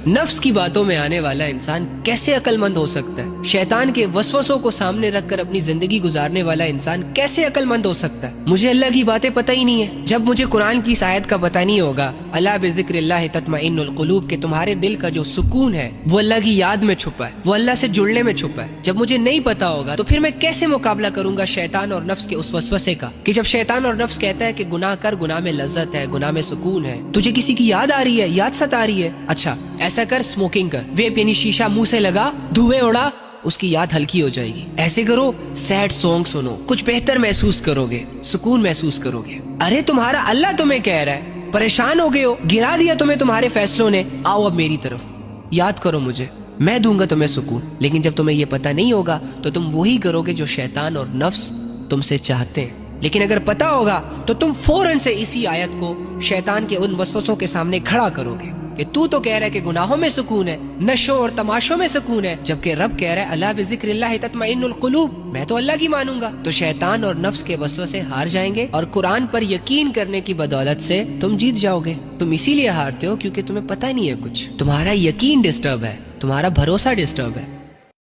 नफ्स की बातों में आने वाला इंसान कैसे अक्लमंद हो सकता है? शैतान के वसवसों को सामने रखकर अपनी जिंदगी गुजारने वाला इंसान कैसे अक्लमंद हो सकता है? मुझे अल्लाह की बातें पता ही नहीं है। जब मुझे कुरान की इस आयत का पता नहीं होगा, अला बिज़िक्रिल्लाहि तत्मइन्नुल क़ुलूब, के तुम्हारे दिल का जो सुकून है वो अल्लाह की याद में छुपा है, वो अल्लाह से जुड़ने में छुपा है। जब मुझे नहीं पता होगा तो फिर मैं कैसे मुकाबला करूंगा शैतान और नफ्स के उस वसवसे का, कि जब शैतान और नफ्स कहता है कि गुनाह कर, गुनाह में लज्जत है, गुनाह में सुकून है, तुझे किसी की याद आ रही है, याद सता रही है, अच्छा ऐसा कर, स्मोकिंग कर, वेप यानी शीशा मुंह से लगा, धुएं उड़ा, उसकी याद हल्की हो जाएगी। ऐसे करो, सैड सॉन्ग सुनो, कुछ बेहतर महसूस करोगे, सुकून महसूस करोगे। अरे तुम्हारा अल्लाह तुम्हें कह रहा है, परेशान हो गए हो, गिरा दिया तुम्हें तुम्हारे फैसलों ने, आओ अब मेरी तरफ, याद करो मुझे, मैं दूंगा तुम्हें सुकून। लेकिन जब तुम्हें ये पता नहीं होगा तो तुम वही करोगे जो शैतान और नफ्स तुमसे चाहते हैं। लेकिन अगर पता होगा तो तुम फौरन से इसी आयत को शैतान के उन वसवसों के सामने खड़ा करोगे कि तू तो कह रहा है कि गुनाहों में सुकून है, नशों और तमाशों में सुकून है, जबकि रब कह रहा है अला बिज़िक्रिल्लाहि तत्मइन्नुल क़ुलूब, मैं तो अल्लाह की मानूंगा। तो शैतान और नफ्स के वसवसे हार जाएंगे और कुरान पर यकीन करने की बदौलत से तुम जीत जाओगे। तुम इसीलिए हारते हो क्योंकि तुम्हें पता नहीं है कुछ, तुम्हारा यकीन डिस्टर्ब है, तुम्हारा भरोसा डिस्टर्ब है।